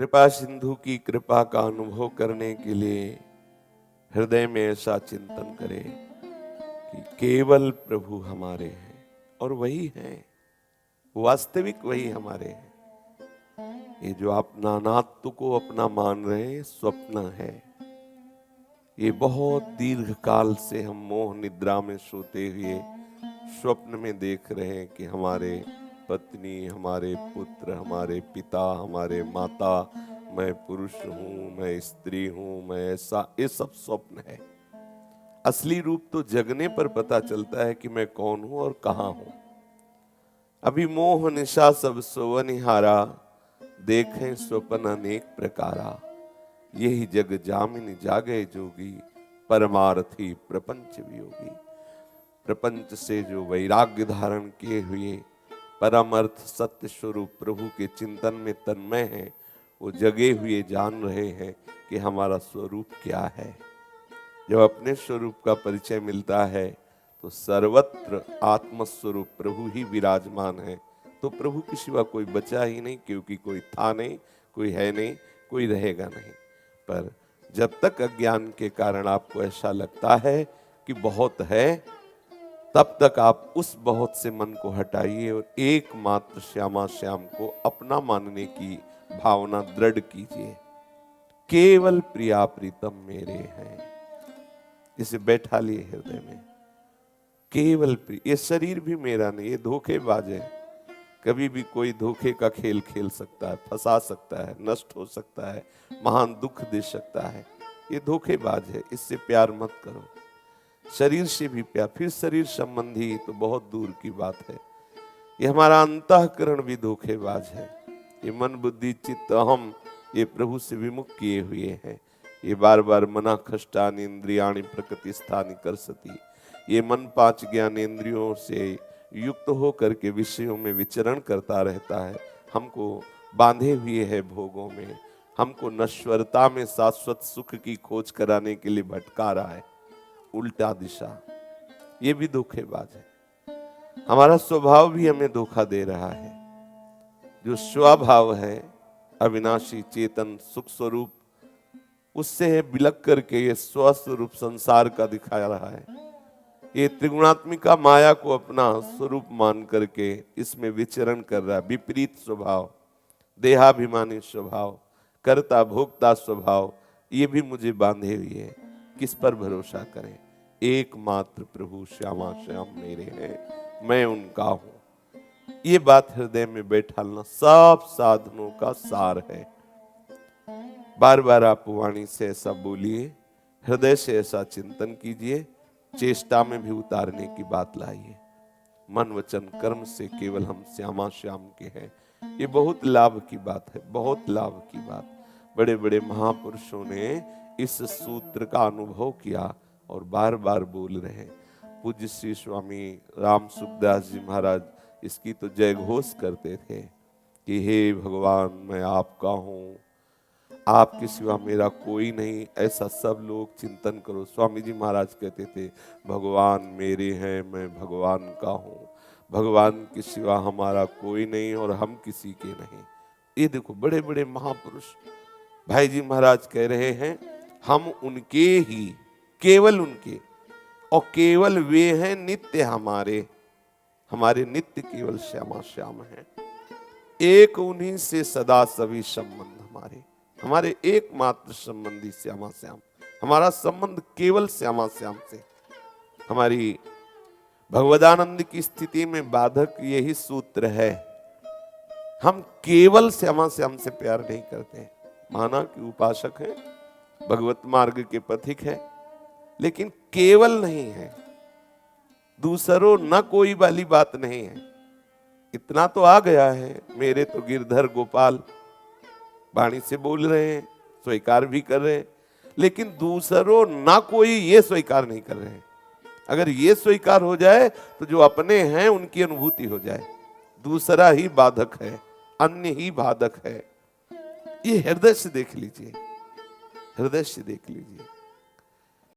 कृपा सिंधु की कृपा का अनुभव करने के लिए हृदय में ऐसा चिंतन करें कि केवल प्रभु हमारे हैं और वही हैं, वास्तविक वही हमारे हैं। ये जो आप नानात्व को अपना मान रहे हैं स्वप्न है। ये बहुत दीर्घ काल से हम मोह निद्रा में सोते हुए स्वप्न में देख रहे हैं कि हमारे पत्नी, हमारे पुत्र, हमारे पिता, हमारे माता, मैं पुरुष हूं, मैं स्त्री हूं, मैं ऐसा, ये सब स्वप्न है। असली रूप तो जगने पर पता चलता है कि मैं कौन हूं और कहां हूं। अभी मोह निशा सब सोवनिहारा, देखें स्वप्न अनेक प्रकारा। यही जग जामिन जागे जोगी, परमार्थी प्रपंच वियोगी। प्रपंच से जो वैराग्य धारण किए हुए परम अर्थ सत्य स्वरूप प्रभु के चिंतन में तन्मय हैं, वो जगे हुए जान रहे हैं कि हमारा स्वरूप क्या है। जब अपने स्वरूप का परिचय मिलता है तो सर्वत्र आत्मस्वरूप प्रभु ही विराजमान है। तो प्रभु के सिवा कोई बचा ही नहीं, क्योंकि कोई था नहीं, कोई है नहीं, कोई रहेगा नहीं। पर जब तक अज्ञान के कारण आपको ऐसा लगता है कि बहुत है, तब तक आप उस बहुत से मन को हटाइए और एकमात्र श्यामा श्याम को अपना मानने की भावना दृढ़ कीजिए। केवल प्रिया प्रीतम मेरे हैं, इसे बैठा लिए हृदय में। केवल प्रिय, ये शरीर भी मेरा नहीं, ये धोखेबाज है। कभी भी कोई धोखे का खेल खेल सकता है, फंसा सकता है, नष्ट हो सकता है, महान दुख दे सकता है। ये धोखेबाज है, इससे प्यार मत करो। शरीर से भी प्यार, फिर शरीर संबंधी तो बहुत दूर की बात है। ये हमारा अंतःकरण भी धोखेबाज है। ये मन बुद्धि चित्त अहम, ये प्रभु से विमुख किए हुए हैं। ये बार बार मना खष्टानि इंद्रियाणि प्रकृति स्थानि करसति। ये मन पांच ज्ञानेंद्रियों से युक्त हो करके विषयों में विचरण करता रहता है, हमको बांधे हुए है भोगों में, हमको नश्वरता में शाश्वत सुख की खोज कराने के लिए भटका रहा है उल्टा दिशा। ये भी धोखेबाज है। हमारा स्वभाव भी हमें धोखा दे रहा है। जो स्वभाव है अविनाशी चेतन सुख स्वरूप, उससे बिलक करके ये स्वस्वरूप संसार का दिखा रहा है। ये त्रिगुणात्मिका माया को अपना स्वरूप मान करके इसमें विचरण कर रहा है। विपरीत स्वभाव, देहाभिमानी स्वभाव, कर्ता भोक्ता स्वभाव, ये भी मुझे बांधे हुए है। किस पर भरोसा करें? एकमात्र प्रभु श्यामा श्याम मेरे हैं, मैं उनका हूं। ये बात हृदय में बैठालना सब साधनों का सार है। बार बार आप वाणी से ऐसा बोलिए, हृदय से ऐसा चिंतन कीजिए, चेष्टा में भी उतारने की बात लाइए। मन वचन कर्म से केवल हम श्यामा श्याम के हैं। ये बहुत लाभ की बात है, बहुत लाभ की बात। बड़े बड़े महापुरुषों ने इस सूत्र का अनुभव किया और बार बार बोल रहे हैं। पूज्य श्री स्वामी राम सुखदास जी महाराज इसकी तो जय घोष करते थे कि हे भगवान मैं आपका हूँ, आपके सिवा मेरा कोई नहीं। ऐसा सब लोग चिंतन करो। स्वामी जी महाराज कहते थे भगवान मेरे हैं, मैं भगवान का हूँ, भगवान के सिवा हमारा कोई नहीं और हम किसी के नहीं। ये देखो बड़े बड़े महापुरुष भाई जी महाराज कह रहे हैं हम उनके ही, केवल उनके, और केवल वे हैं नित्य हमारे। हमारे नित्य केवल श्यामा श्याम हैं। एक उन्हीं से सदा सभी संबंध हमारे, हमारे एकमात्र संबंधी श्यामा श्याम। हमारा संबंध केवल श्यामा श्याम से। हमारी भगवदानंद की स्थिति में बाधक यही सूत्र है, हम केवल श्यामा श्याम से प्यार नहीं करते। माना कि उपासक है, भगवत मार्ग के पथिक है, लेकिन केवल नहीं है, दूसरों न कोई वाली बात नहीं है। इतना तो आ गया है, मेरे तो गिरधर गोपाल वाणी से बोल रहे हैं, स्वीकार भी कर रहे हैं, लेकिन दूसरों ना कोई ये स्वीकार नहीं कर रहे हैं। अगर ये स्वीकार हो जाए तो जो अपने हैं उनकी अनुभूति हो जाए। दूसरा ही बाधक है, अन्य ही बाधक है। ये हृदय से देख लीजिए, हृदय से देख लीजिए।